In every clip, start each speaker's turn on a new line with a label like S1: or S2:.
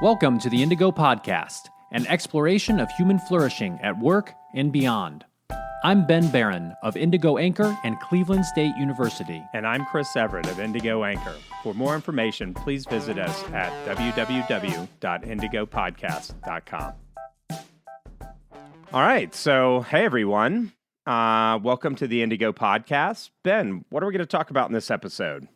S1: Welcome to the Indigo Podcast, an exploration of human flourishing at work and beyond. I'm Ben Barron of Indigo Anchor and Cleveland State University.
S2: And I'm Chris Everett of Indigo Anchor. For more information, please visit us at www.indigopodcast.com. All right, so hey everyone. Welcome to the Indigo Podcast. Ben, what are we going to talk about in this episode?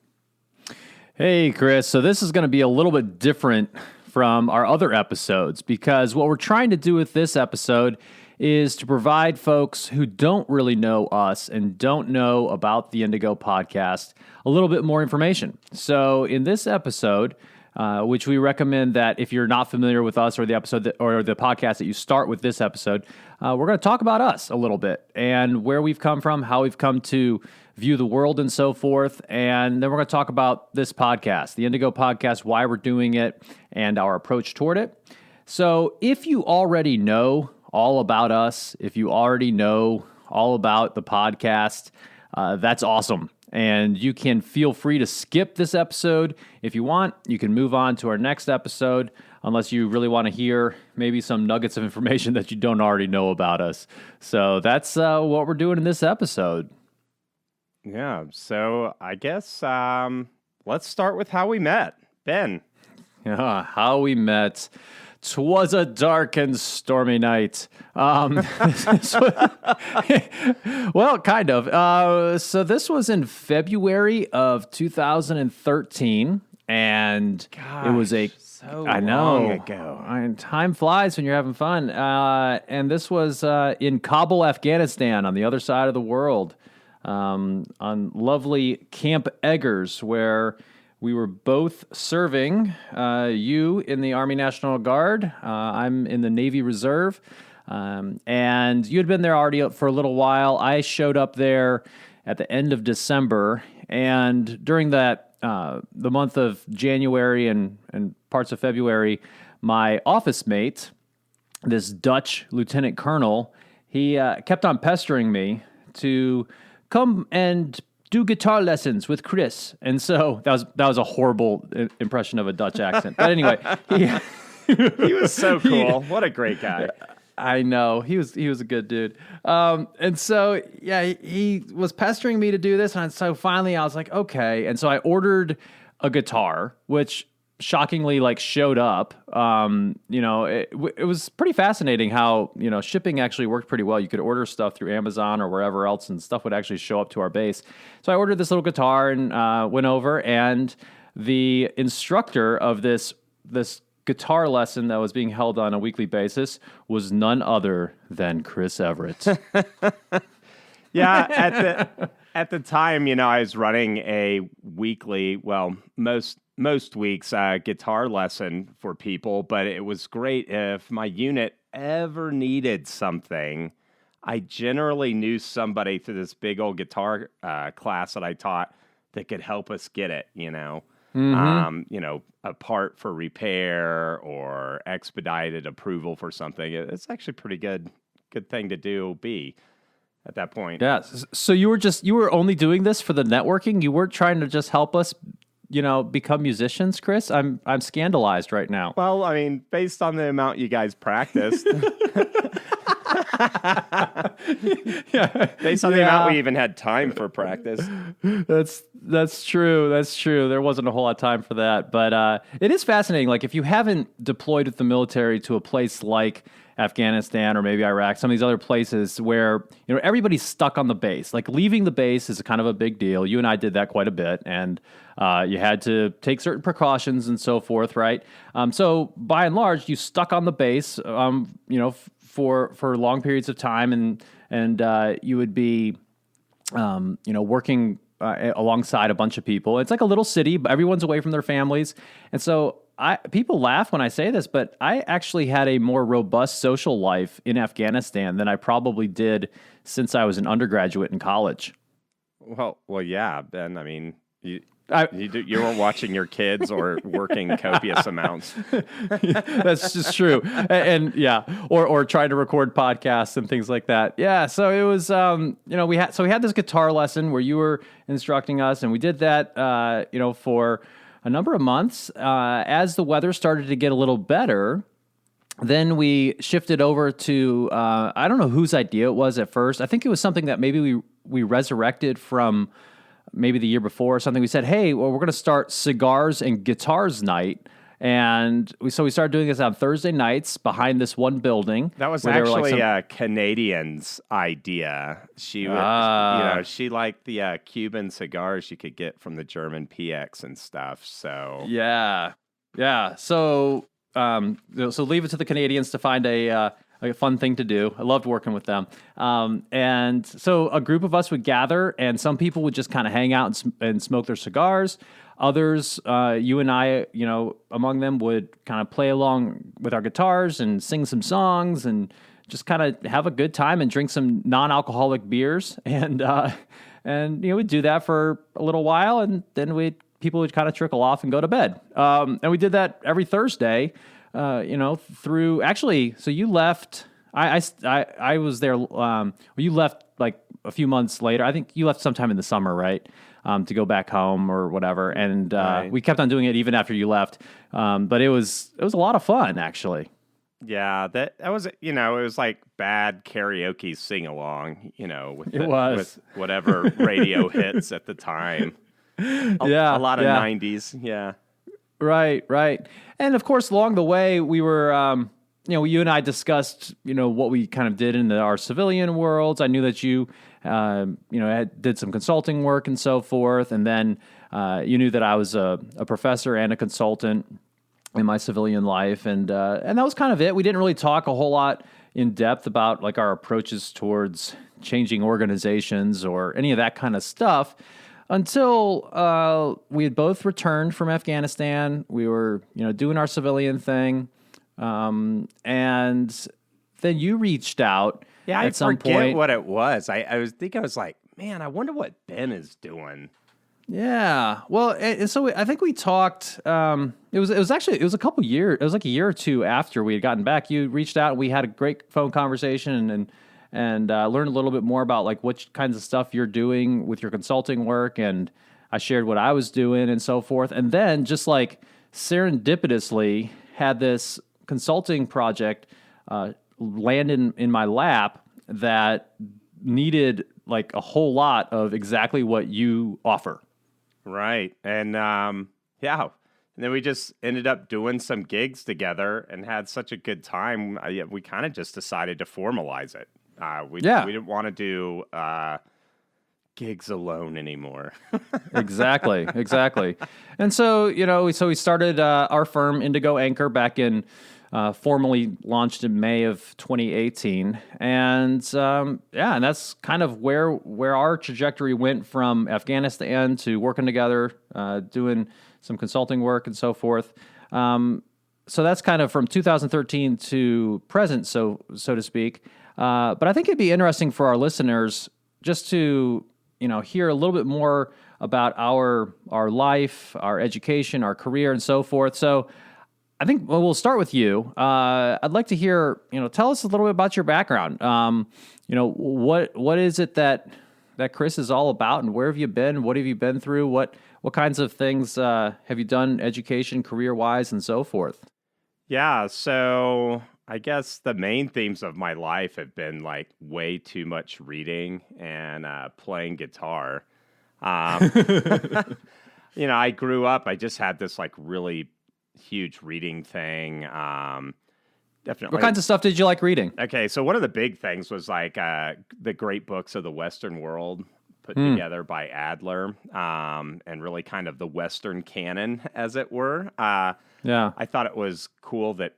S1: Hey, Chris. So this is going to be a little bit different from our other episodes because what we're trying to do with this episode is to provide folks who don't really know us and don't know about the Indigo Podcast a little bit more information. So in this episode, which we recommend that if you're not familiar with us or the episode or the podcast, that you start with this episode, we're going to talk about us a little bit and where we've come from, how we've come to view the world and so forth. And then we're going to talk about this podcast, the Indigo Podcast, why we're doing it and our approach toward it. So if you already know all about us, if you already know all about the podcast, that's awesome. And you can feel free to skip this episode. If you want, you can move on to our next episode, unless you really want to hear maybe some nuggets of information that you don't already know about us. So that's what we're doing in this episode.
S2: Yeah, so I guess let's start with how we met. Ben.
S1: How we met. 'Twas a dark and stormy night. Well, kind of. So this was in February of 2013, and it was
S2: long ago.
S1: Time flies when you're having fun. And this was in Kabul, Afghanistan, on the other side of the world, on lovely Camp Eggers, where we were both serving, you in the Army National Guard, I'm in the Navy Reserve, and you had been there already for a little while. I showed up there at the end of December, and during that, the month of January and parts of February, my office mate, this Dutch lieutenant colonel, he kept on pestering me to come and do guitar lessons with Chris. And so that was a horrible impression of a Dutch accent. But anyway,
S2: he was so cool. What a great guy.
S1: I know. He was a good dude. And so, yeah, he was pestering me to do this. And so finally I was like, okay. And so I ordered a guitar, which shockingly showed up. It was pretty fascinating how, shipping actually worked pretty well. You could order stuff through Amazon or wherever else and stuff would actually show up to our base. So I ordered this little guitar and went over, and the instructor of this guitar lesson that was being held on a weekly basis was none other than Chris Everett.
S2: Yeah, at the time, I was running a weekly, most weeks guitar lesson for people, but it was great if my unit ever needed something. I generally knew somebody through this big old guitar class that I taught that could help us get it, a part for repair or expedited approval for something. It's actually pretty good thing to do at that point.
S1: Yeah. So you were only doing this for the networking? You weren't trying to just help us become musicians, Chris? I'm scandalized right now.
S2: Well, I mean, based on the amount you guys practiced. Based on the amount we even had time for practice.
S1: That's true. That's true. There wasn't a whole lot of time for that. But it is fascinating. If you haven't deployed with the military to a place like Afghanistan or maybe Iraq, some of these other places where everybody's stuck on the base. Leaving the base is kind of a big deal. You and I did that quite a bit, and you had to take certain precautions and so forth, right? So by and large, you stuck on the base, for long periods of time, and you would be, working alongside a bunch of people. It's like a little city, but everyone's away from their families, and so. People laugh when I say this, but I actually had a more robust social life in Afghanistan than I probably did since I was an undergraduate in college.
S2: Well, yeah, Ben. I mean, you weren't watching your kids or working copious amounts.
S1: That's just true, and yeah, or trying to record podcasts and things like that. Yeah, so it was, we had this guitar lesson where you were instructing us, and we did that, for a number of months. As the weather started to get a little better, then we shifted over to, I don't know whose idea it was at first. I think it was something that maybe we resurrected from maybe the year before or something. We said, hey, well, we're going to start cigars and guitars night. And so we started doing this on Thursday nights behind this one building.
S2: That was actually a Canadian's idea. She would, she liked the Cuban cigars you could get from the German PX and stuff. So
S1: yeah. So leave it to the Canadians to find a fun thing to do. I loved working with them. And so a group of us would gather, and some people would just kind of hang out and smoke their cigars. Others, you and I, among them would kind of play along with our guitars and sing some songs and just kind of have a good time and drink some non-alcoholic beers. And we'd do that for a little while, and then people would kind of trickle off and go to bed. And we did that every Thursday, through actually. So you left. I was there. You left like a few months later. I think you left sometime in the summer, right? To go back home or whatever. And
S2: Right.
S1: we kept on doing it even after you left. But it was a lot of fun, actually.
S2: yeah, that was it was like bad karaoke sing along. With
S1: It was.
S2: with whatever radio hits at the time. A lot of '90s. Yeah.
S1: Right. And of course, along the way, we were, you and I discussed, what we kind of did in our civilian worlds. I knew that you, did some consulting work and so forth. And then you knew that I was a professor and a consultant in my civilian life. And that was kind of it. We didn't really talk a whole lot in depth about like our approaches towards changing organizations or any of that kind of stuff. Until we had both returned from Afghanistan. We were, doing our civilian thing. And then you reached out at some
S2: forget
S1: point.
S2: what it was. I was like, man, I wonder what Ben is doing.
S1: Yeah. Well, and so I think we talked, it was a couple years, it was like a year or two after we had gotten back. You reached out and we had a great phone conversation and learned a little bit more about like what kinds of stuff you're doing with your consulting work. And I shared what I was doing and so forth. And then just like serendipitously had this consulting project land in my lap that needed like a whole lot of exactly what you offer.
S2: Right. And and then we just ended up doing some gigs together and had such a good time. We kind of just decided to formalize it. We didn't want to do gigs alone anymore.
S1: Exactly. And so, we started our firm Indigo Anchor back in, formally launched in May of 2018. And and that's kind of where our trajectory went from Afghanistan to working together, doing some consulting work and so forth. So that's kind of from 2013 to present, so to speak. But I think it'd be interesting for our listeners just to, hear a little bit more about our life, our education, our career, and so forth. So I think we'll start with you. I'd like to hear, tell us a little bit about your background. What is it that Chris is all about, and where have you been? What have you been through? What kinds of things have you done, education, career-wise, and so forth?
S2: Yeah, so I guess the main themes of my life have been like way too much reading and playing guitar. I grew up, I just had this like really huge reading thing. Definitely.
S1: What kinds of stuff did you like reading?
S2: Okay, so one of the big things was like the great books of the Western world put together by Adler, and really kind of the Western canon, as it were. I thought it was cool that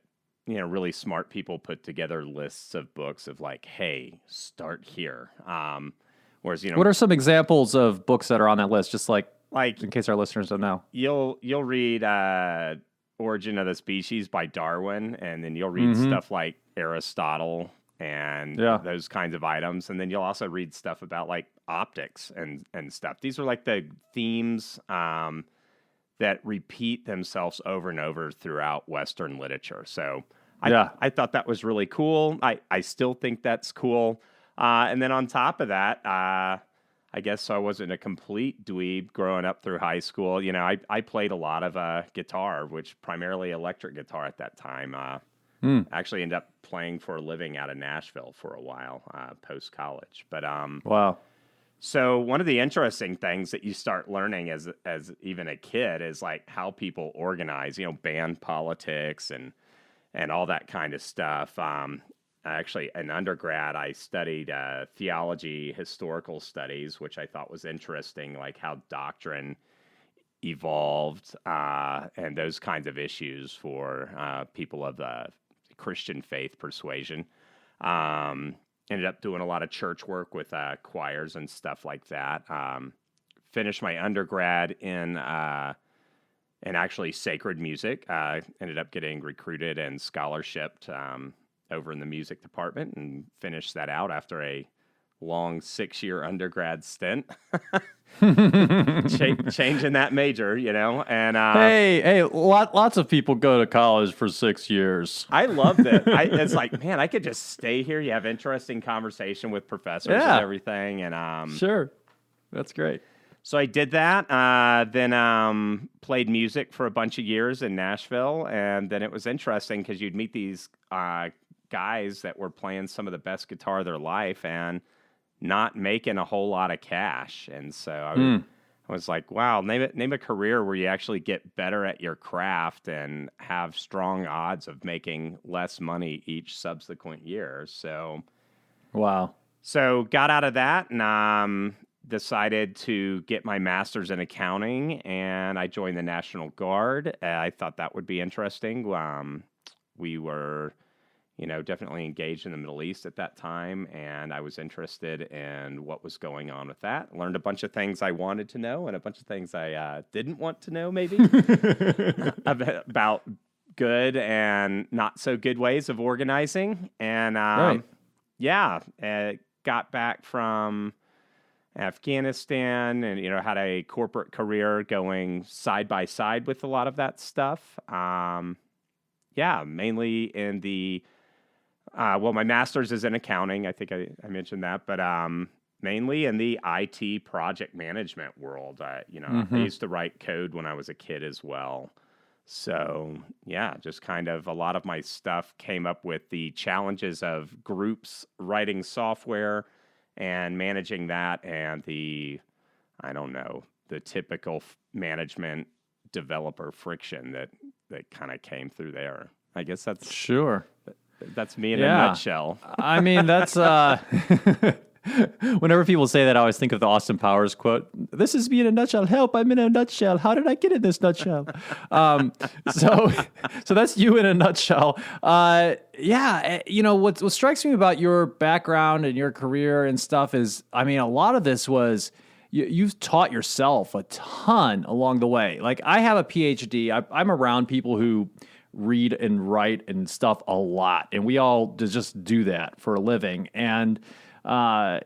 S2: really smart people put together lists of books of like, hey, start here. Whereas
S1: what are some examples of books that are on that list? Just like in case our listeners don't know,
S2: you'll read Origin of the Species by Darwin, and then you'll read stuff like Aristotle and those kinds of items, and then you'll also read stuff about like optics and stuff. These are like the themes that repeat themselves over and over throughout Western literature. So I thought that was really cool. I still think that's cool. And then on top of that, I guess so I wasn't a complete dweeb growing up through high school. I played a lot of guitar, which primarily electric guitar at that time. Actually ended up playing for a living out of Nashville for a while post college. But
S1: Wow.
S2: so one of the interesting things that you start learning as even a kid is like how people organize, band politics and all that kind of stuff. Actually, in undergrad, I studied theology, historical studies, which I thought was interesting, like how doctrine evolved and those kinds of issues for people of the Christian faith persuasion. Ended up doing a lot of church work with choirs and stuff like that. Finished my undergrad in actually sacred music. Ended up getting recruited and scholarshiped over in the music department and finished that out after a long 6-year undergrad stint. Changing that major, and
S1: Hey, lots of people go to college for 6 years.
S2: I loved it. It's like, man, I could just stay here. You have interesting conversation with professors and everything, and
S1: Sure, that's great.
S2: so I did that. Then played music for a bunch of years in Nashville, and then it was interesting because you'd meet these guys that were playing some of the best guitar of their life and not making a whole lot of cash, and so I was like, wow, name a career where you actually get better at your craft and have strong odds of making less money each subsequent year. So,
S1: Wow.
S2: so got out of that and decided to get my master's in accounting, and I joined the National Guard. I thought that would be interesting. We were definitely engaged in the Middle East at that time, and I was interested in what was going on with that. Learned a bunch of things I wanted to know and a bunch of things I didn't want to know, maybe, about good and not so good ways of organizing. And
S1: Right.
S2: got back from Afghanistan and, had a corporate career going side by side with a lot of that stuff. Mainly in the my master's is in accounting. I think I mentioned that, but mainly in the IT project management world. I used to write code when I was a kid as well. So, just kind of a lot of my stuff came up with the challenges of groups writing software and managing that and the typical management developer friction that kind of came through there. I guess that's me in a nutshell.
S1: I mean, that's whenever people say that, I always think of the Austin Powers quote. This is me in a nutshell. Help, I'm in a nutshell. How did I get in this nutshell? So that's you in a nutshell. What strikes me about your background and your career and stuff is, I mean, a lot of this was you've taught yourself a ton along the way. Like, I have a PhD. I'm around people who read and write and stuff a lot, and we all just do that for a living. And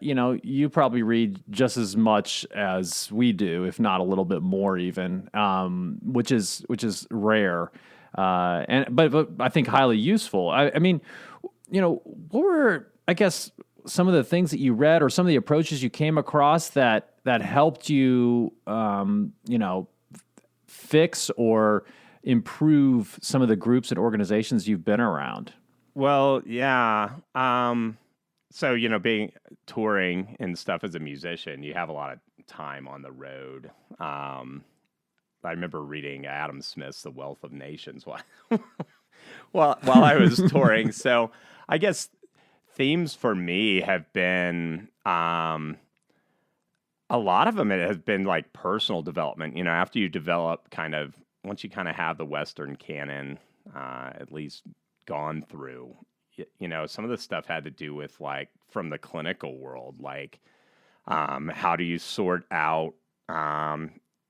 S1: you probably read just as much as we do, if not a little bit more even, which is rare, but I think highly useful. I mean, what were, I guess, some of the things that you read or some of the approaches you came across that helped you, fix or improve some of the groups and organizations you've been around?
S2: Well, yeah. So, being touring and stuff as a musician, you have a lot of time on the road. I remember reading Adam Smith's The Wealth of Nations while I was touring. So I guess themes for me have been, a lot of them, it has been like personal development. After you develop once you kind of have the Western canon, at least gone through, some of the stuff had to do with, like, from the clinical world, like, how do you sort out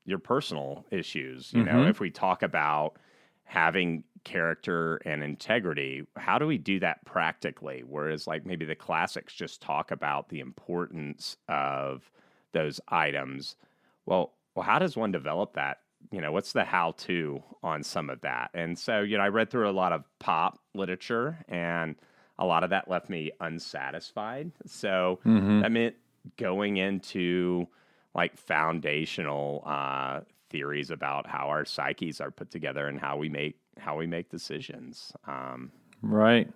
S2: your personal issues? If we talk about having character and integrity, how do we do that practically? Whereas, like, maybe the classics just talk about the importance of those items. Well, how does one develop that? What's the how-to on some of that? And so, I read through a lot of pop literature, and a lot of that left me unsatisfied. So, going into like foundational theories about how our psyches are put together and how we make decisions.
S1: Right.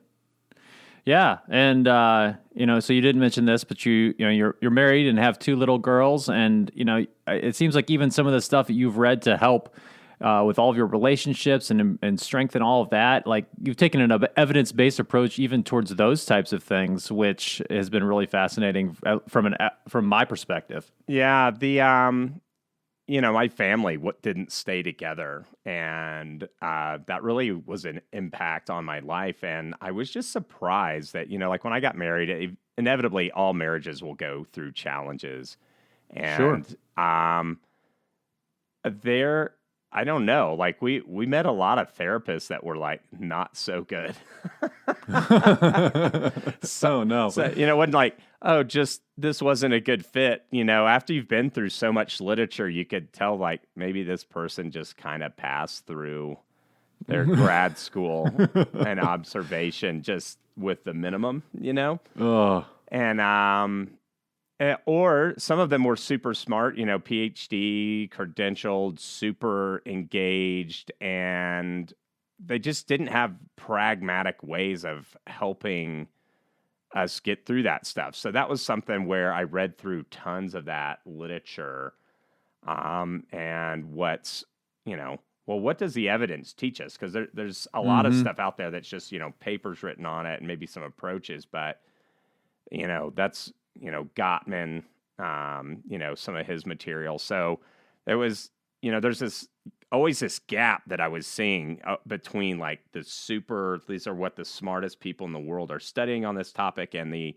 S1: Yeah, and so you didn't mention this, but you're married and have two little girls, and it seems like even some of the stuff that you've read to help with all of your relationships and strengthen all of that, like you've taken an evidence-based approach even towards those types of things, which has been really fascinating from my perspective.
S2: Yeah, my family didn't stay together, and that really was an impact on my life. And I was just surprised that like when I got married, inevitably all marriages will go through challenges, and
S1: Sure.
S2: there. I don't know. Like we met a lot of therapists that were like not so good.
S1: So no.
S2: So, it wasn't like, oh, just this wasn't a good fit. After you've been through so much literature, you could tell like maybe this person just kind of passed through their grad school and observation just with the minimum,
S1: Ugh.
S2: And or some of them were super smart, PhD credentialed, super engaged, and they just didn't have pragmatic ways of helping us get through that stuff. So that was something where I read through tons of that literature. And what does the evidence teach us? Because there's a lot of stuff out there that's just, papers written on it and maybe some approaches, but, that's, Gottman, some of his material. So there was, there's always this gap that I was seeing between like these are what the smartest people in the world are studying on this topic, and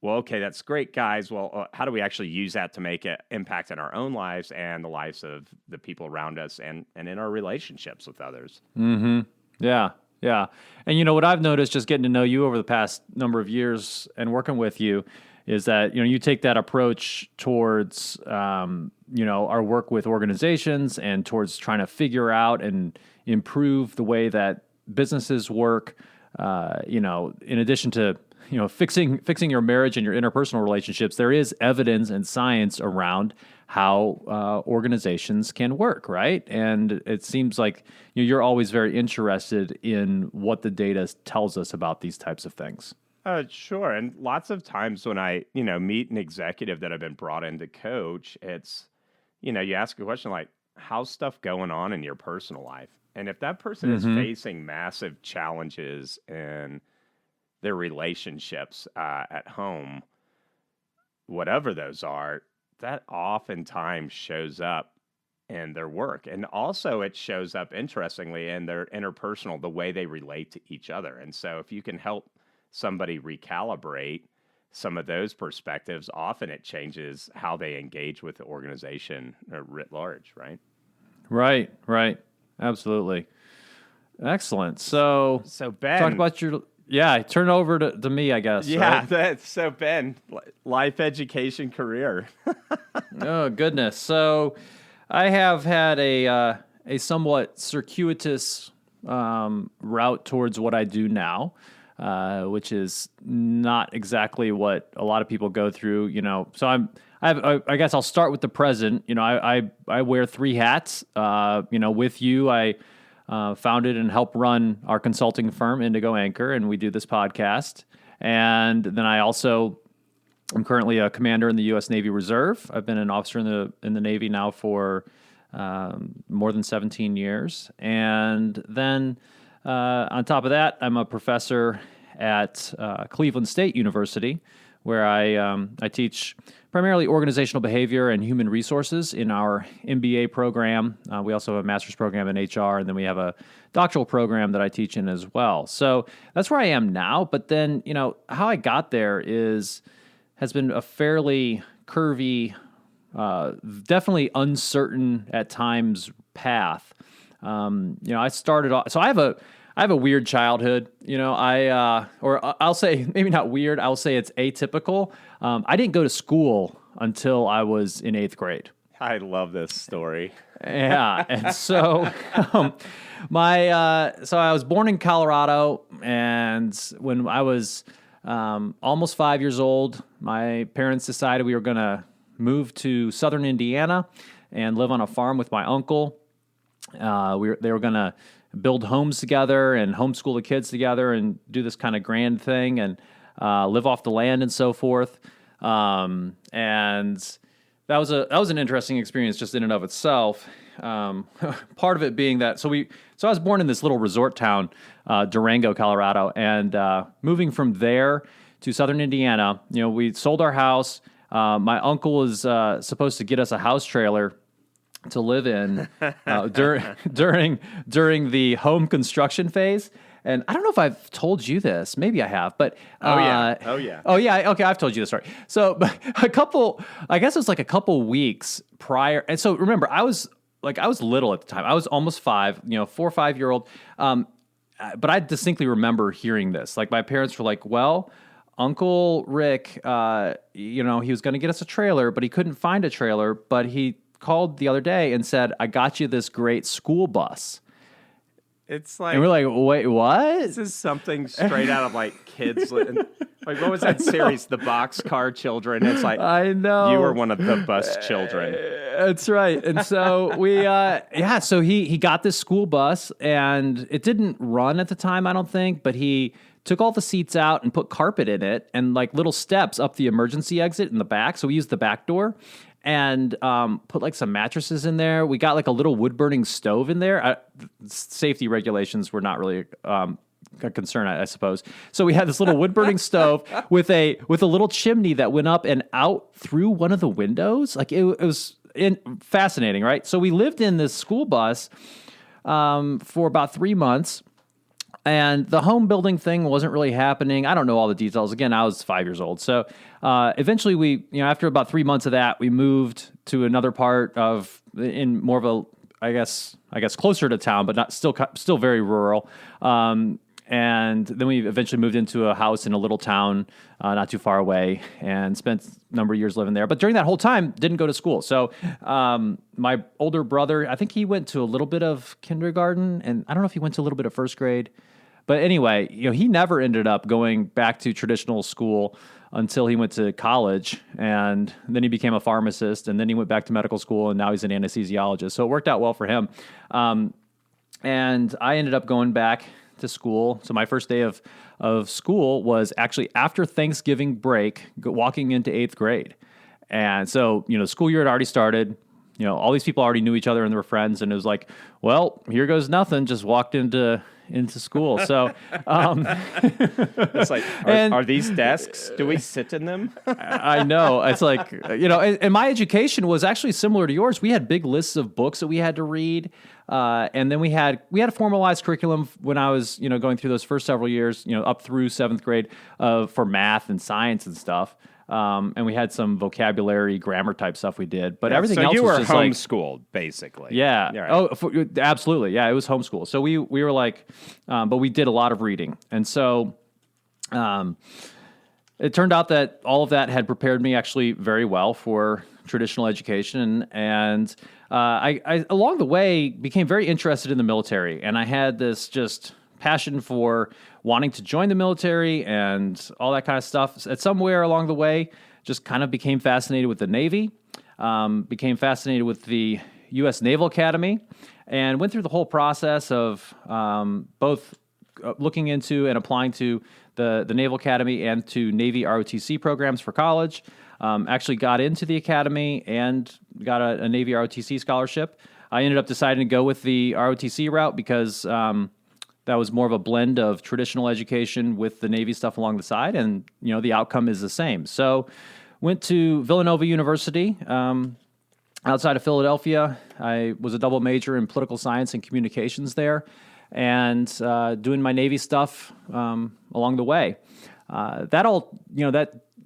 S2: well, okay, that's great, guys. Well, how do we actually use that to make an impact in our own lives and the lives of the people around us and in our relationships with others?
S1: Mm-hmm. Yeah. Yeah. And what I've noticed just getting to know you over the past number of years and working with you is that, you take that approach towards, our work with organizations and towards trying to figure out and improve the way that businesses work, in addition to, fixing your marriage and your interpersonal relationships. There is evidence and science around how organizations can work, right? And it seems like you're always very interested in what the data tells us about these types of things.
S2: Sure. And lots of times when I, meet an executive that I've been brought in to coach, it's, you ask a question like, how's stuff going on in your personal life? And if that person is facing massive challenges in their relationships at home, whatever those are, that oftentimes shows up in their work. And also it shows up, interestingly, in their interpersonal, the way they relate to each other. And so if you can help somebody recalibrate some of those perspectives, often it changes how they engage with the organization writ large, right?
S1: Right. Absolutely. Excellent. So
S2: Ben,
S1: talk about turn it over to me, I guess.
S2: Yeah,
S1: right?
S2: So Ben, life, education, career.
S1: Oh, goodness. So I have had a somewhat circuitous route towards what I do now, which is not exactly what a lot of people go through. So I guess I'll start with the present. I wear three hats. With you, I founded and helped run our consulting firm, Indigo Anchor, and we do this podcast. And then I'm currently a commander in the U.S. Navy Reserve. I've been an officer in the Navy now for more than 17 years. And then on top of that, I'm a professor at Cleveland State University, where I teach primarily organizational behavior and human resources in our MBA program. We also have a master's program in HR, and then we have a doctoral program that I teach in as well. So that's where I am now. But then, how I got there has been a fairly curvy, definitely uncertain at times path. I started off, so I have a weird childhood. I'll say maybe not weird. I'll say it's atypical. I didn't go to school until I was in 8th grade.
S2: I love this story.
S1: Yeah, and so so I was born in Colorado, and when I was almost 5 years old, my parents decided we were going to move to southern Indiana and live on a farm with my uncle. They were going to build homes together and homeschool the kids together and do this kind of grand thing and live off the land and so forth. And that was an interesting experience just in and of itself. Part of it being that so I was born in this little resort town, Durango, Colorado, and moving from there to southern Indiana, we sold our house. My uncle was supposed to get us a house trailer to live in during the home construction phase. And I don't know if I've told you this. Maybe I have, but
S2: Oh yeah.
S1: Okay, I've told you the story. So I guess it was like a couple weeks prior. And so remember, I was little at the time. I was almost 5, 4 or 5 year old. But I distinctly remember hearing this. Like my parents were like, well, Uncle Rick, he was going to get us a trailer, but he couldn't find a trailer. But he called the other day and said, I got you this great school bus.
S2: It's like,
S1: and we're like, wait, what?
S2: This is something straight out of like kids. Like, what was that series? The Boxcar Children. It's like,
S1: I know
S2: you were one of the bus children.
S1: That's right. And so so he got this school bus, and it didn't run at the time, I don't think, but he took all the seats out and put carpet in it and like little steps up the emergency exit in the back. So we used the back door and put like some mattresses in there. We got like a little wood burning stove in there. Safety regulations were not really a concern, I suppose. So we had this little wood burning stove with a little chimney that went up and out through one of the windows. Like it was fascinating, right? So we lived in this school bus for about 3 months. And the home building thing wasn't really happening. I don't know all the details. Again, I was 5 years old. So eventually we, after about 3 months of that, we moved to another part in more of a, I guess closer to town, but not still very rural. And then we eventually moved into a house in a little town not too far away and spent a number of years living there. But during that whole time, didn't go to school. So my older brother, I think he went to a little bit of kindergarten, and I don't know if he went to a little bit of first grade. But anyway, he never ended up going back to traditional school until he went to college, and then he became a pharmacist, and then he went back to medical school, and now he's an anesthesiologist. So it worked out well for him. And I ended up going back to school. So my first day of school was actually after Thanksgiving break, walking into 8th grade. And so, school year had already started. All these people already knew each other and they were friends. And it was like, well, here goes nothing. Just walked into school. So,
S2: it's like, are these desks? Do we sit in them?
S1: I know. It's like, and my education was actually similar to yours. We had big lists of books that we had to read. And then we had a formalized curriculum when I was, going through those first several years, up through 7th grade, for math and science and stuff. And we had some vocabulary, grammar type stuff we did, but everything else was just like
S2: homeschooled, basically.
S1: Yeah.
S2: Right.
S1: Oh, absolutely. Yeah, it was homeschool. So we were like, but we did a lot of reading, and so it turned out that all of that had prepared me actually very well for traditional education, and I along the way became very interested in the military, and I had this just passion for wanting to join the military and all that kind of stuff. At somewhere along the way, just kind of became fascinated with the Navy, became fascinated with the U.S. Naval Academy, and went through the whole process of both looking into and applying to the Naval Academy and to Navy ROTC programs for college. Actually got into the Academy and got a Navy ROTC scholarship. I ended up deciding to go with the ROTC route because that was more of a blend of traditional education with the Navy stuff along the side, and the outcome is the same. So went to Villanova University outside of Philadelphia. I was a double major in political science and communications there, and doing my Navy stuff along the way.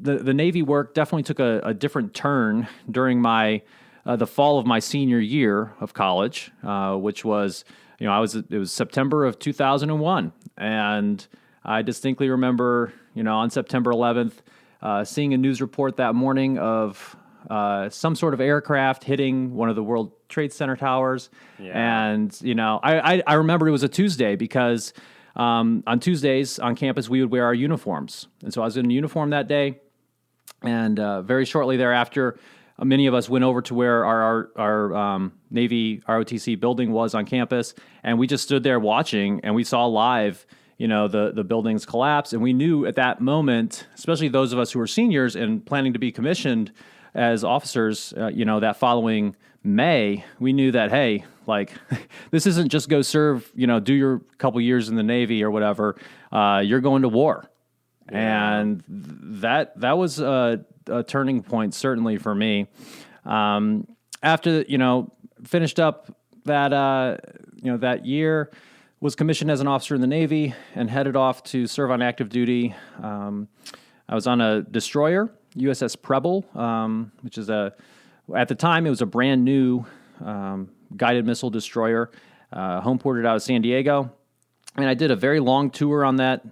S1: The Navy work definitely took a different turn during the fall of my senior year of college, which was, it was September of 2001. And I distinctly remember, on September 11th, seeing a news report that morning of some sort of aircraft hitting one of the World Trade Center towers. Yeah. And, I remember it was a Tuesday because on Tuesdays on campus, we would wear our uniforms. And so I was in uniform that day. And very shortly thereafter, many of us went over to where our Navy ROTC building was on campus. And we just stood there watching, and we saw live, the buildings collapse. And we knew at that moment, especially those of us who were seniors and planning to be commissioned as officers, that following May, we knew that, hey, like, this isn't just go serve, do your couple years in the Navy or whatever. You're going to war. Yeah. And that was a turning point, certainly for me. After, finished up that year, was commissioned as an officer in the Navy and headed off to serve on active duty. I was on a destroyer, USS Preble, which is at the time, it was a brand new guided missile destroyer, home ported out of San Diego. And I did a very long tour on that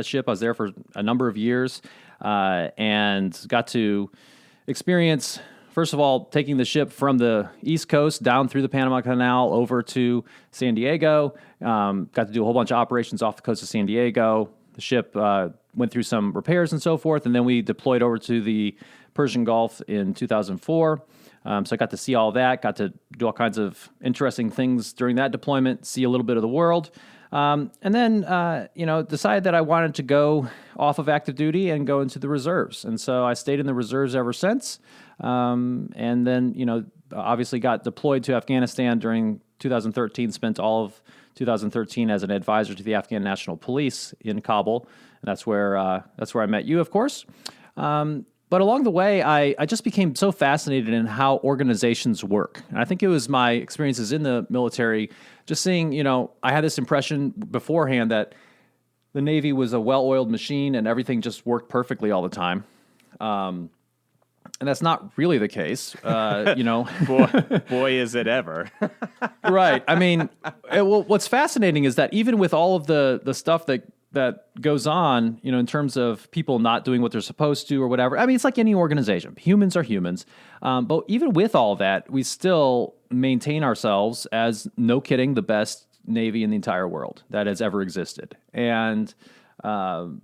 S1: ship. I was there for a number of years and got to experience, first of all, taking the ship from the East Coast down through the Panama Canal over to San Diego. Got to do a whole bunch of operations off the coast of San Diego. The ship went through some repairs and so forth, and then we deployed over to the Persian Gulf in 2004. So I got to see all that, got to do all kinds of interesting things during that deployment, see a little bit of the world. And then, decided that I wanted to go off of active duty and go into the reserves. And so I stayed in the reserves ever since. And then, obviously got deployed to Afghanistan during 2013, spent all of 2013 as an advisor to the Afghan National Police in Kabul. And that's where I met you, of course. But along the way, I just became so fascinated in how organizations work. And I think it was my experiences in the military, just seeing, I had this impression beforehand that the Navy was a well-oiled machine and everything just worked perfectly all the time. And that's not really the case,
S2: Boy, is it ever.
S1: Right. I mean, what's fascinating is that even with all of the stuff that goes on, in terms of people not doing what they're supposed to or whatever. I mean, it's like any organization. Humans are humans. But even with all that, we still maintain ourselves as, no kidding, the best Navy in the entire world that has ever existed. And, so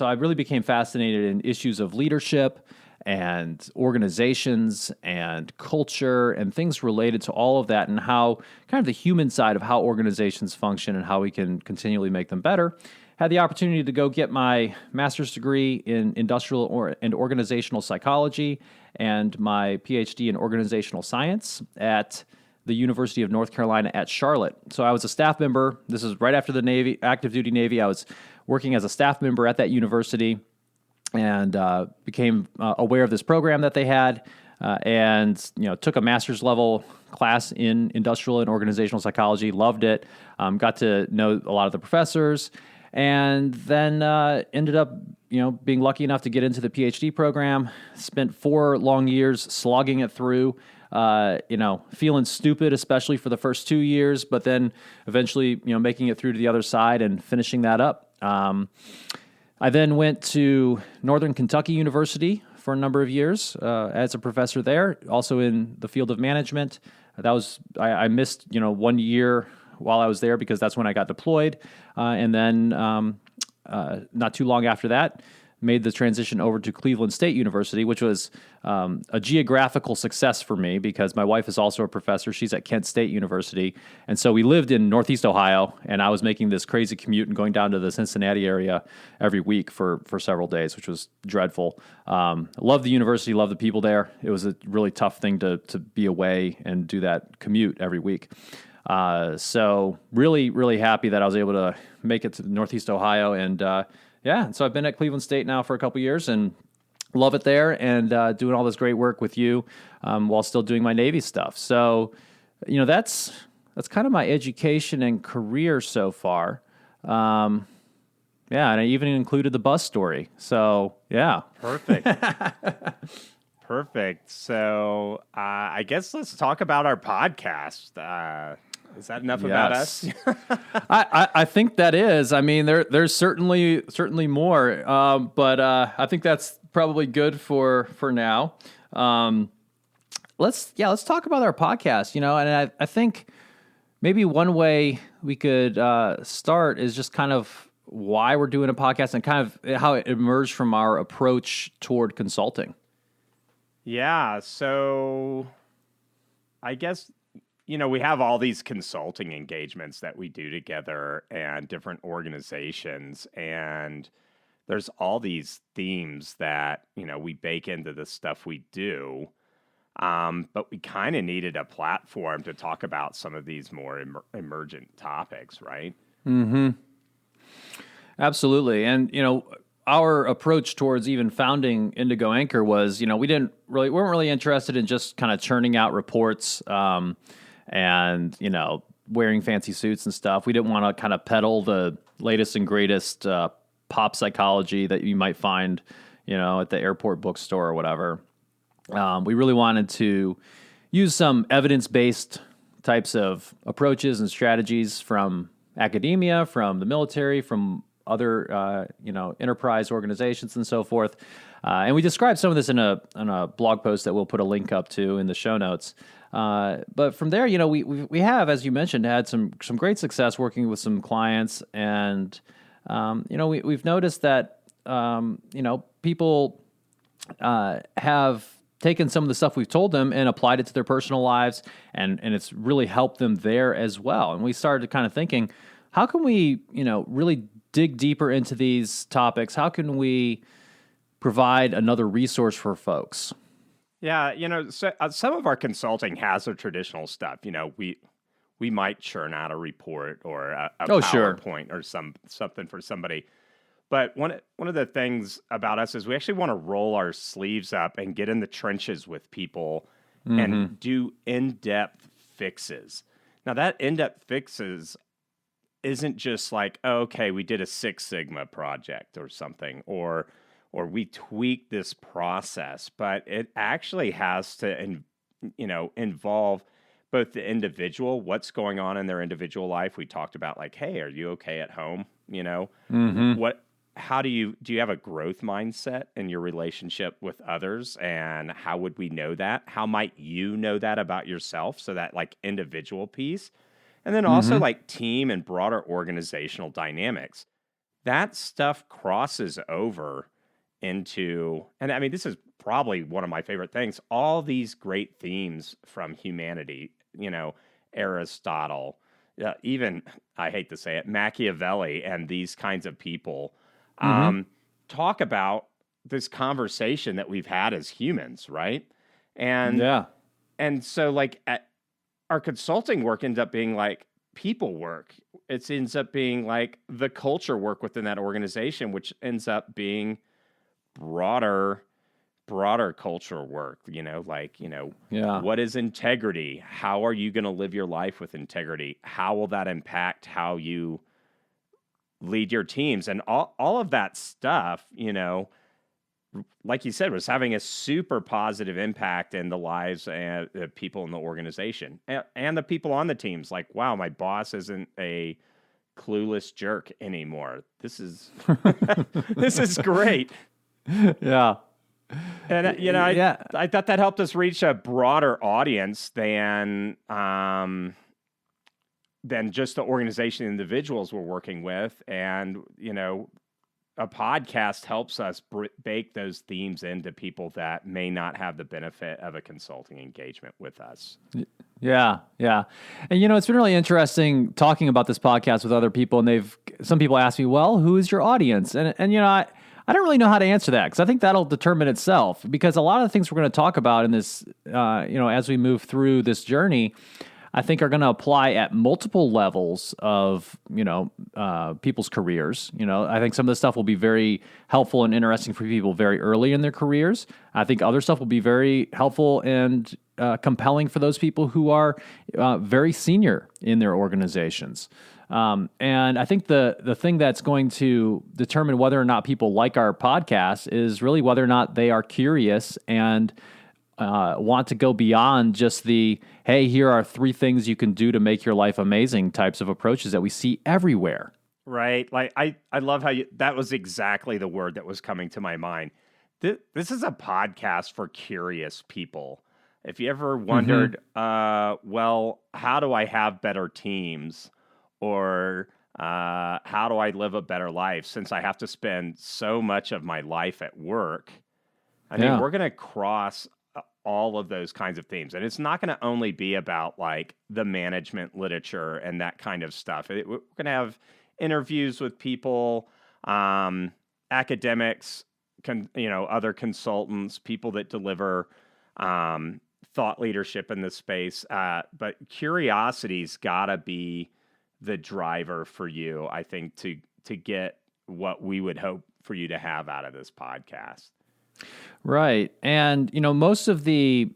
S1: I really became fascinated in issues of leadership and organizations and culture and things related to all of that, and how kind of the human side of how organizations function and how we can continually make them better. Had the opportunity to go get my master's degree in industrial and organizational psychology and my PhD in organizational science at the University of North Carolina at Charlotte. So I was a staff member. This is right after the Navy, active duty Navy. I was working as a staff member at that university and became aware of this program that they had and took a master's level class in industrial and organizational psychology. Loved it. Got to know a lot of the professors. And then ended up, being lucky enough to get into the PhD program. Spent 4 long years slogging it through, feeling stupid, especially for the first 2 years, but then eventually, making it through to the other side and finishing that up. I then went to Northern Kentucky University for a number of years as a professor there, also in the field of management. I missed, 1 year while I was there because that's when I got deployed. And then not too long after that, made the transition over to Cleveland State University, which was a geographical success for me because my wife is also a professor. She's at Kent State University. And so we lived in Northeast Ohio, and I was making this crazy commute and going down to the Cincinnati area every week for several days, which was dreadful. Love the university, love the people there. It was a really tough thing to be away and do that commute every week. So really, really happy that I was able to make it to Northeast Ohio. And so I've been at Cleveland State now for a couple years and love it there and doing all this great work with you while still doing my Navy stuff. So, that's kind of my education and career so far. And I even included the bus story. So, yeah.
S2: Perfect. Perfect. So I guess let's talk about our podcast. Is that enough about us?
S1: I think that is. I mean, there's certainly more, but I think that's probably good for now. Let's talk about our podcast. And I think maybe one way we could start is just kind of why we're doing a podcast and kind of how it emerged from our approach toward consulting.
S2: Yeah, so I guess, we have all these consulting engagements that we do together and different organizations, and there's all these themes that, we bake into the stuff we do. But we kind of needed a platform to talk about some of these more emergent topics, right?
S1: Mm-hmm. Absolutely. And, our approach towards even founding Indigo Anchor was, weren't really interested in just kind of churning out reports, and, wearing fancy suits and stuff. We didn't want to kind of peddle the latest and greatest, pop psychology that you might find, at the airport bookstore or whatever. We really wanted to use some evidence-based types of approaches and strategies from academia, from the military, from other enterprise organizations and so forth. And we described some of this in a blog post that we'll put a link up to in the show notes. But from there, we have, as you mentioned, had some great success working with some clients, and we've noticed that people have taken some of the stuff we've told them and applied it to their personal lives, and it's really helped them there as well. And we started kind of thinking, how can we, really dig deeper into these topics? How can we provide another resource for folks?
S2: Yeah, some of our consulting has the traditional stuff. We might churn out a report or a PowerPoint or something for somebody. But one of the things about us is we actually want to roll our sleeves up and get in the trenches with people and do in-depth fixes. Now, that in-depth fixes isn't just like, okay, we did a Six Sigma project or something, or we tweaked this process, but it actually has to, involve both the individual, what's going on in their individual life. We talked about like, hey, are you okay at home? How do you have a growth mindset in your relationship with others? And how would we know that? How might you know that about yourself? So that like individual piece. And then also like team and broader organizational dynamics. That stuff crosses over into, and I mean, this is probably one of my favorite things, all these great themes from humanity, Aristotle, even, I hate to say it, Machiavelli and these kinds of people talk about this conversation that we've had as humans, right? And so like our consulting work ends up being like people work. It ends up being like the culture work within that organization, which ends up being broader cultural work, what is integrity? How are you going to live your life with integrity? How will that impact how you lead your teams? And all of that stuff, like you said, was having a super positive impact in the lives and the people in the organization and the people on the teams. Like, wow, my boss isn't a clueless jerk anymore. This is this is great.
S1: Yeah.
S2: And I thought that helped us reach a broader audience than just the organization individuals we're working with. And, a podcast helps us bake those themes into people that may not have the benefit of a consulting engagement with us.
S1: Yeah. And, it's been really interesting talking about this podcast with other people. And some people ask me, well, who is your audience? And I don't really know how to answer that, because I think that'll determine itself, because a lot of the things we're going to talk about in this, as we move through this journey, I think are going to apply at multiple levels of, people's careers. I think some of this stuff will be very helpful and interesting for people very early in their careers. I think other stuff will be very helpful and compelling for those people who are very senior in their organizations. And I think the thing that's going to determine whether or not people like our podcast is really whether or not they are curious and want to go beyond just the, hey, here are 3 things you can do to make your life amazing types of approaches that we see everywhere.
S2: Right. Like, I love how that was exactly the word that was coming to my mind. This is a podcast for curious people. If you ever wondered, well, how do I have better teams? Or how do I live a better life since I have to spend so much of my life at work? I mean,
S1: Yeah.
S2: we're going to cross all of those kinds of themes. And it's not going to only be about like the management literature and that kind of stuff. We're going to have interviews with people, academics, other consultants, people that deliver thought leadership in this space. But curiosity's got to be the driver for you, I think, to get what we would hope for you to have out of this podcast.
S1: Right. And, most of the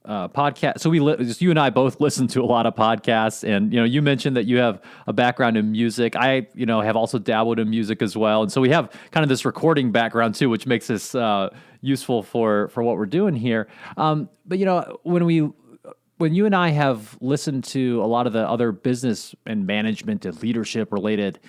S1: podcasts, so you and I both listen to a lot of podcasts, and, you mentioned that you have a background in music. I, have also dabbled in music as well. And so we have kind of this recording background too, which makes this useful for what we're doing here. But, when you and I have listened to a lot of the other business and management and leadership related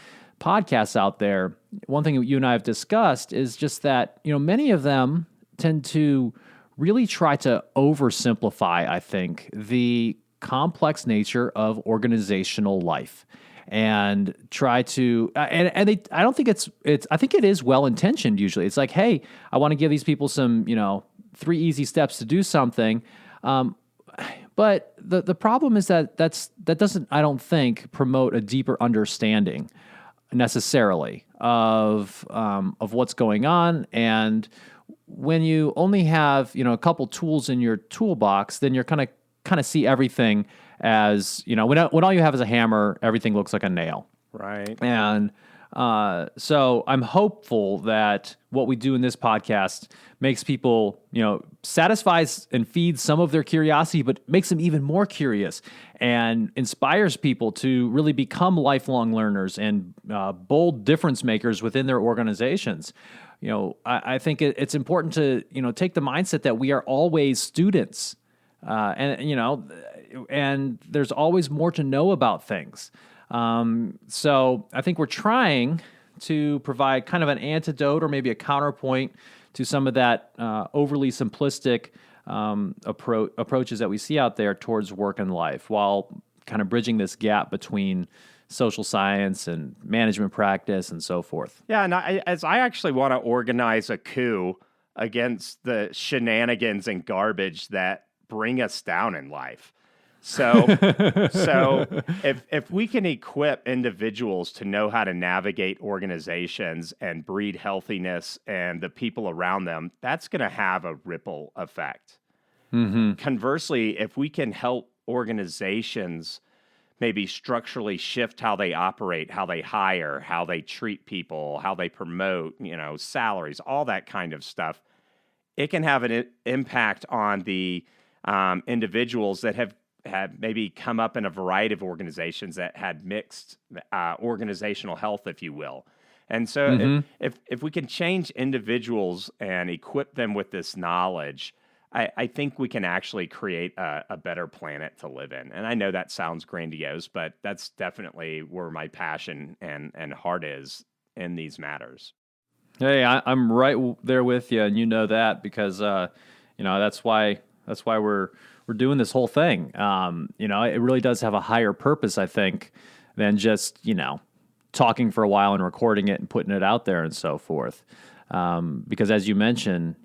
S1: podcasts out there, one thing that you and I have discussed is just that, many of them tend to really try to oversimplify, I think, the complex nature of organizational life and try to, and they, I don't think I think it is well intentioned usually. It's like, hey, I want to give these people some, 3 easy steps to do something. But the problem is that doesn't, I don't think, promote a deeper understanding necessarily of what's going on. And when you only have a couple tools in your toolbox, then you're kind of see everything as when all you have is a hammer, everything looks like a nail.
S2: Right.
S1: And so I'm hopeful that what we do in this podcast makes people, satisfies and feeds some of their curiosity, but makes them even more curious and inspires people to really become lifelong learners and bold difference makers within their organizations. I think it's important to, take the mindset that we are always students, and there's always more to know about things. So I think we're trying to provide kind of an antidote or maybe a counterpoint to some of that overly simplistic approaches that we see out there towards work and life, while kind of bridging this gap between social science and management practice and so forth.
S2: Yeah, and I actually want to organize a coup against the shenanigans and garbage that bring us down in life. So if we can equip individuals to know how to navigate organizations and breed healthiness and the people around them, that's going to have a ripple effect.
S1: Mm-hmm.
S2: Conversely, if we can help organizations maybe structurally shift how they operate, how they hire, how they treat people, how they promote, salaries, all that kind of stuff, it can have an impact on the individuals that have maybe come up in a variety of organizations that had mixed organizational health, if you will. And so if we can change individuals and equip them with this knowledge, I think we can actually create a better planet to live in. And I know that sounds grandiose, but that's definitely where my passion and heart is in these matters.
S1: Hey, I'm right there with you, and you know that because that's why we're doing this whole thing. It really does have a higher purpose, I think, than just talking for a while and recording it and putting it out there and so forth. Because as you mentioned,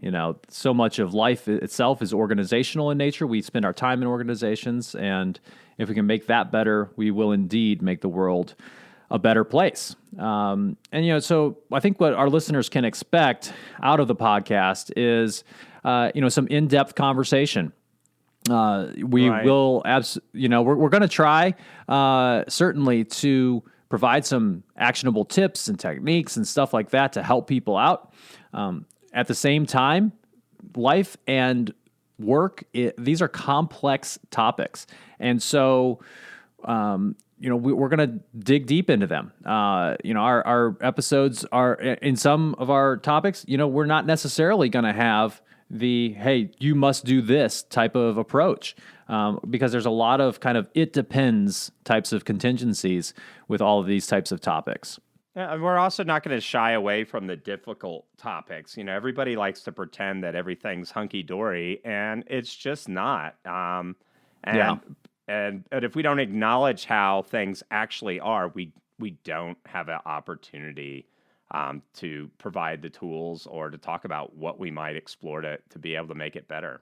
S1: so much of life itself is organizational in nature. We spend our time in organizations, and if we can make that better, we will indeed make the world a better place. So I think what our listeners can expect out of the podcast is, some in-depth conversation. We
S2: Right.
S1: will we're going to try certainly to provide some actionable tips and techniques and stuff like that to help people out. At the same time, life and work, these are complex topics. And so, we're going to dig deep into them. Our episodes are, in some of our topics, we're not necessarily going to have hey, you must do this type of approach, because there's a lot of kind of it depends types of contingencies with all of these types of topics.
S2: Yeah, and we're also not going to shy away from the difficult topics. You know, everybody likes to pretend that everything's hunky dory, and it's just not.
S1: Yeah.
S2: And and if we don't acknowledge how things actually are, we don't have an opportunity to provide the tools or to talk about what we might explore to be able to make it better.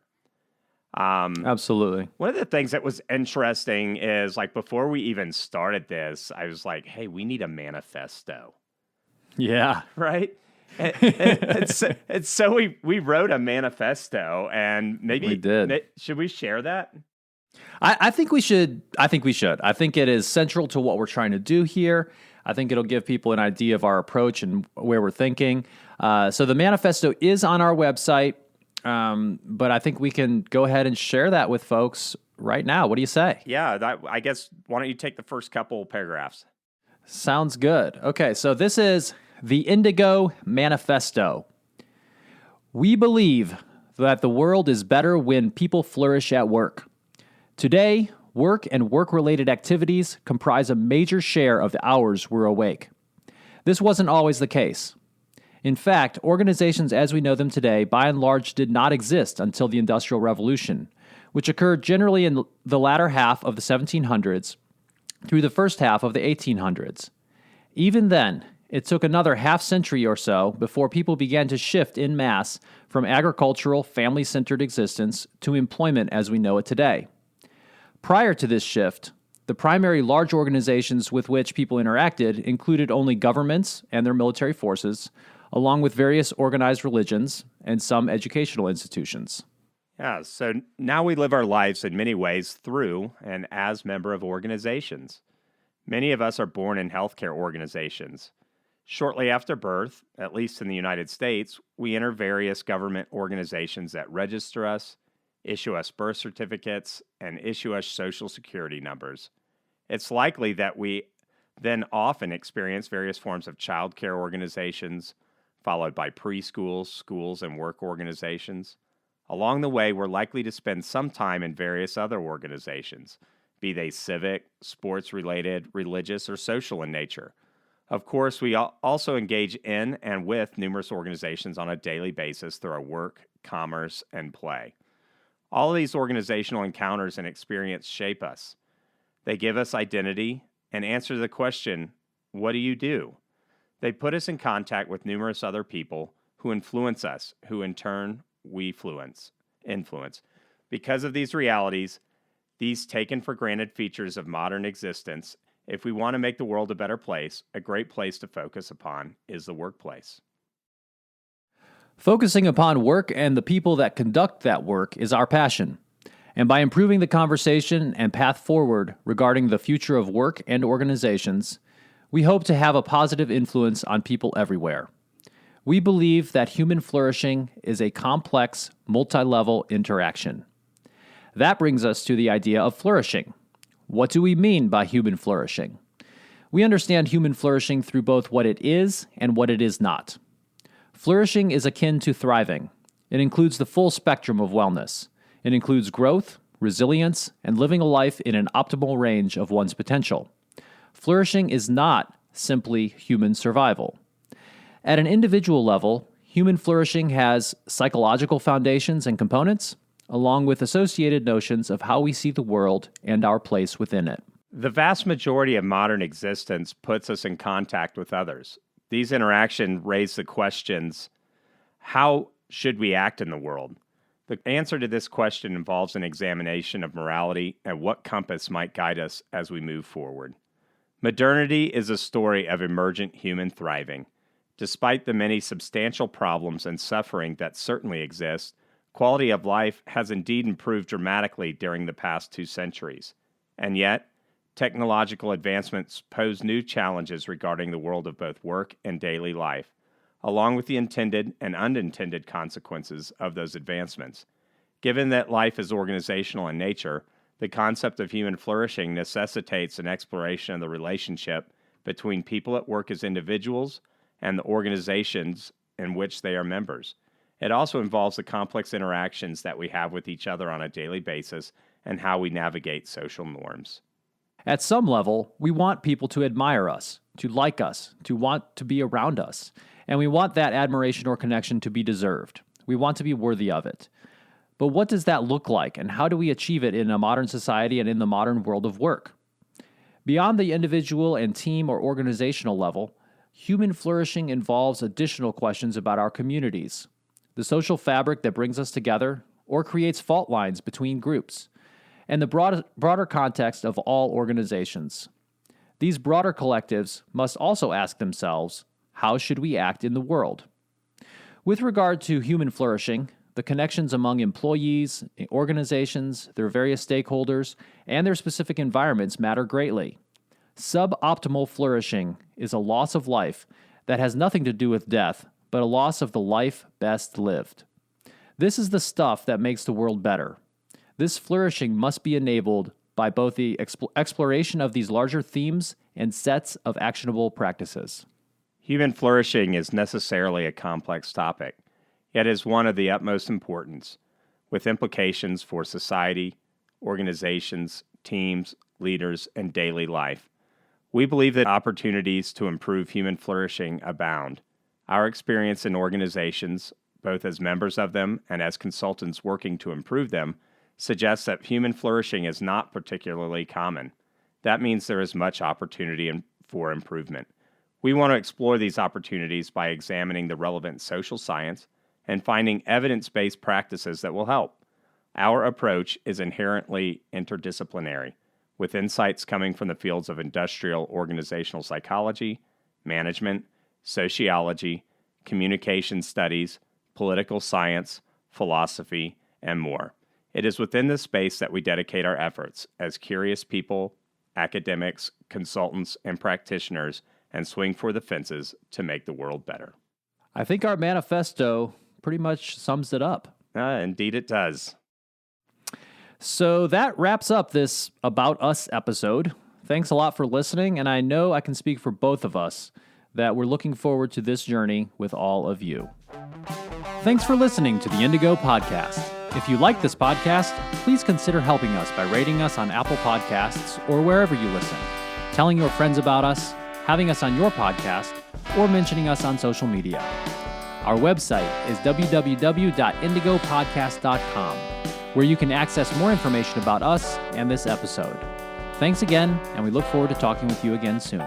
S1: Absolutely.
S2: One of the things that was interesting is like before we even started this, I was like, "Hey, we need a manifesto."
S1: Yeah.
S2: Right? And so we wrote a manifesto, and
S1: We did.
S2: should we share that?
S1: I think we should. I think we should. I think it is central to what we're trying to do here. I think it'll give people an idea of our approach and where we're thinking. So the manifesto is on our website, but I think we can go ahead and share that with folks right now. What do you say?
S2: Yeah, I guess why don't you take the first couple paragraphs?
S1: Sounds good. Okay, so this is the Indigo Manifesto. We believe that the world is better when people flourish at work. Today, work and work-related activities comprise a major share of the hours we're awake. This wasn't always the case. In fact, organizations as we know them today, by and large, did not exist until the Industrial Revolution, which occurred generally in the latter half of the 1700s through the first half of the 1800s. Even then, it took another half century or so before people began to shift en masse from agricultural, family-centered existence to employment as we know it today. Prior to this shift, the primary large organizations with which people interacted included only governments and their military forces, along with various organized religions and some educational institutions.
S2: Yeah, so now we live our lives in many ways through and as member of organizations. Many of us are born in healthcare organizations. Shortly after birth, at least in the United States, we enter various government organizations that register us, issue us birth certificates, and issue us social security numbers. It's likely that we then often experience various forms of child care organizations, followed by preschools, schools, and work organizations. Along the way, we're likely to spend some time in various other organizations, be they civic, sports-related, religious, or social in nature. Of course, we also engage in and with numerous organizations on a daily basis through our work, commerce, and play. All of these organizational encounters and experience shape us. They give us identity and answer the question, what do you do? They put us in contact with numerous other people who influence us, who in turn we influence. Because of these realities, these taken for granted features of modern existence, if we want to make the world a better place, a great place to focus upon is the workplace.
S1: Focusing upon work and the people that conduct that work is our passion. And by improving the conversation and path forward regarding the future of work and organizations, we hope to have a positive influence on people everywhere. We believe that human flourishing is a complex, multi-level interaction. That brings us to the idea of flourishing. What do we mean by human flourishing? We understand human flourishing through both what it is and what it is not. Flourishing is akin to thriving. It includes the full spectrum of wellness. It includes growth, resilience, and living a life in an optimal range of one's potential. Flourishing is not simply human survival. At an individual level, human flourishing has psychological foundations and components, along with associated notions of how we see the world and our place within it.
S2: The vast majority of modern existence puts us in contact with others. These interactions raise the questions, how should we act in the world? The answer to this question involves an examination of morality and what compass might guide us as we move forward. Modernity is a story of emergent human thriving. Despite the many substantial problems and suffering that certainly exist, quality of life has indeed improved dramatically during the past 2 centuries. And yet, technological advancements pose new challenges regarding the world of both work and daily life, along with the intended and unintended consequences of those advancements. Given that life is organizational in nature, the concept of human flourishing necessitates an exploration of the relationship between people at work as individuals and the organizations in which they are members. It also involves the complex interactions that we have with each other on a daily basis and how we navigate social norms.
S1: At some level, we want people to admire us, to like us, to want to be around us, and we want that admiration or connection to be deserved. We want to be worthy of it. But what does that look like, and how do we achieve it in a modern society and in the modern world of work? Beyond the individual and team or organizational level, human flourishing involves additional questions about our communities, the social fabric that brings us together or creates fault lines between groups, and the broader context of all organizations. These broader collectives must also ask themselves, how should we act in the world? With regard to human flourishing, the connections among employees, organizations, their various stakeholders, and their specific environments matter greatly. Suboptimal flourishing is a loss of life that has nothing to do with death, but a loss of the life best lived. This is the stuff that makes the world better. This flourishing must be enabled by both the exploration of these larger themes and sets of actionable practices.
S2: Human flourishing is necessarily a complex topic, yet is one of the utmost importance, with implications for society, organizations, teams, leaders, and daily life. We believe that opportunities to improve human flourishing abound. Our experience in organizations, both as members of them and as consultants working to improve them, suggests that human flourishing is not particularly common. That means there is much opportunity for improvement. We want to explore these opportunities by examining the relevant social science and finding evidence-based practices that will help. Our approach is inherently interdisciplinary, with insights coming from the fields of industrial organizational psychology, management, sociology, communication studies, political science, philosophy, and more. It is within this space that we dedicate our efforts as curious people, academics, consultants, and practitioners, and swing for the fences to make the world better.
S1: I think our manifesto pretty much sums it up.
S2: Indeed it does.
S1: So that wraps up this About Us episode. Thanks a lot for listening, and I know I can speak for both of us that we're looking forward to this journey with all of you. Thanks for listening to the Indigo Podcast. If you like this podcast, please consider helping us by rating us on Apple Podcasts or wherever you listen, telling your friends about us, having us on your podcast, or mentioning us on social media. Our website is www.indigopodcast.com, where you can access more information about us and this episode. Thanks again, and we look forward to talking with you again soon.